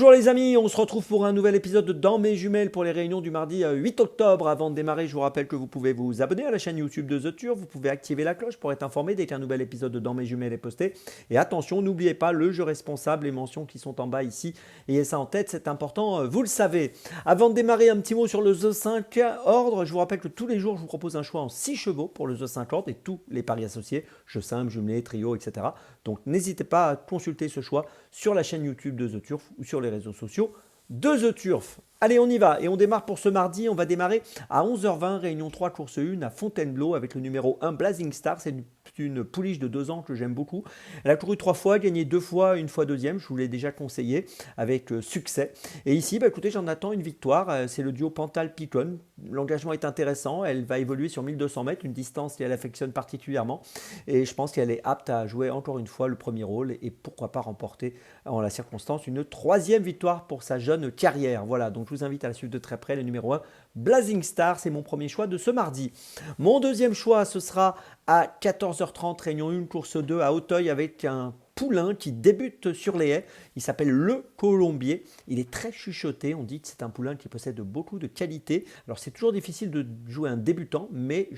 Bonjour les amis, on se retrouve pour un nouvel épisode de Dans mes jumelles pour les réunions du mardi 8 octobre. Avant de démarrer, je vous rappelle que vous pouvez vous abonner à la chaîne YouTube de The Turf, vous pouvez activer la cloche pour être informé dès qu'un nouvel épisode de Dans mes jumelles est posté. Et attention, n'oubliez pas le jeu responsable, les mentions qui sont en bas ici. Ayez ça en tête, c'est important, vous le savez. Avant de démarrer, un petit mot sur le The 5 ordre. Je vous rappelle que tous les jours, je vous propose un choix en 6 chevaux pour le The 5 ordre et tous les paris associés, jeux simples, jumelés, trio, etc. Donc n'hésitez pas à consulter ce choix sur la chaîne YouTube de The Turf ou sur les réseaux sociaux de The Turf. Allez, on y va et on démarre pour ce mardi. On va démarrer à 11h20, réunion 3, course 1 à Fontainebleau avec le numéro 1 Blazing Star. C'est une pouliche de 2 ans que j'aime beaucoup. Elle a couru 3 fois, gagné 2 fois, une fois deuxième. Je vous l'ai déjà conseillé avec succès. Et ici, écoutez, j'en attends une victoire. C'est le duo Pantal-Picon. L'engagement est intéressant. Elle va évoluer sur 1200 mètres, une distance qu'elle affectionne particulièrement. Et je pense qu'elle est apte à jouer encore une fois le premier rôle et pourquoi pas remporter en la circonstance une troisième victoire pour sa jeune carrière. Voilà, donc je vous invite à la suivre de très près. Le numéro 1, Blazing Star, c'est mon premier choix de ce mardi. Mon deuxième choix, ce sera à 14h30, réunion 1, course 2 à Auteuil avec un poulain qui débute sur les haies. Il s'appelle Le Colombier. Il est très chuchoté. On dit que c'est un poulain qui possède beaucoup de qualités. Alors c'est toujours difficile de jouer un débutant, mais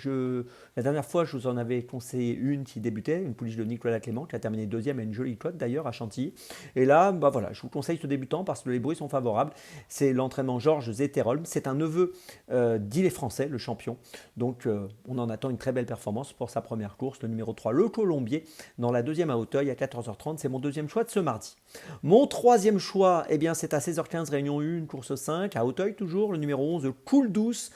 la dernière fois je vous en avais conseillé une qui débutait, une pouliche de Nicolas Clément qui a terminé deuxième à une jolie cote d'ailleurs à Chantilly. Et là, voilà, je vous conseille ce débutant parce que les bruits sont favorables. C'est l'entraînement Georges Zetterholm. C'est un neveu d'Ille Français, le champion. Donc on en attend une très belle performance pour sa première course. Le numéro 3, Le Colombier, dans la deuxième à Auteuil à 14h30. C'est mon deuxième choix de ce mardi. Mon troisième choix, eh bien, c'est à 16h15, réunion 1, course 5, à Auteuil toujours, le numéro 11, Cool Douce,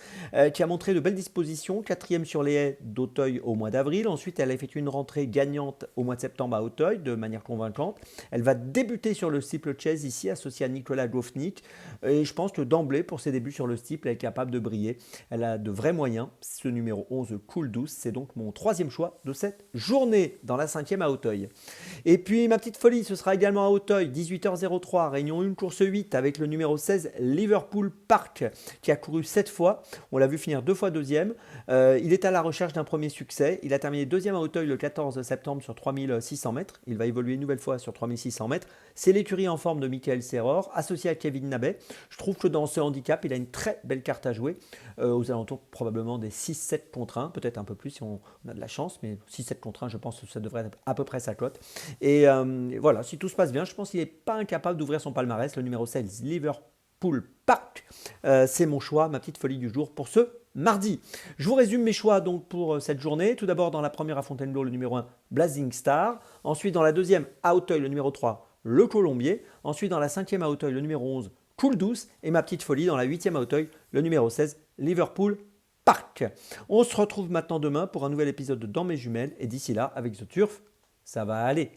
qui a montré de belles dispositions, quatrième sur les haies d'Auteuil au mois d'avril. Ensuite, elle a effectué une rentrée gagnante au mois de septembre à Auteuil, de manière convaincante. Elle va débuter sur le steeple chase ici, associée à Nicolas Goffnik. Et je pense que d'emblée, pour ses débuts sur le steeple, elle est capable de briller. Elle a de vrais moyens. Ce numéro 11, Cool Douce, c'est donc mon troisième choix de cette journée, dans la cinquième à Auteuil. Et puis ma petite folie, ce sera également à Auteuil, 18h03, réunion 1, course 8, avec le numéro 16, Liverpool Park, qui a couru 7 fois. On l'a vu finir 2 fois deuxième. Il est à la recherche d'un premier succès. Il a terminé deuxième à Auteuil le 14 septembre sur 3600 mètres. Il va évoluer une nouvelle fois sur 3600 mètres. C'est l'écurie en forme de Michael Serror, associé à Kevin Nabet. Je trouve que dans ce handicap, il a une très belle carte à jouer, aux alentours probablement des 6-7 contre 1, peut-être un peu plus si on a de la chance, mais 6-7 contre 1, je pense que ça devrait être à peu près sa cote. Et voilà, si tout se passe bien, je pense qu'il n'est pas incapable d'ouvrir son palmarès. Le numéro 16, Liverpool Park, c'est mon choix, ma petite folie du jour pour ce mardi. Je vous résume mes choix donc pour cette journée. Tout d'abord, dans la première à Fontainebleau, le numéro 1, Blazing Star. Ensuite, dans la deuxième, à Auteuil, le numéro 3, Le Colombier. Ensuite, dans la cinquième à Auteuil, le numéro 11, Cool Douce. Et ma petite folie, dans la huitième à Auteuil, le numéro 16, Liverpool Park. On se retrouve maintenant demain pour un nouvel épisode de Dans mes jumelles. Et d'ici là, avec The Turf, ça va aller.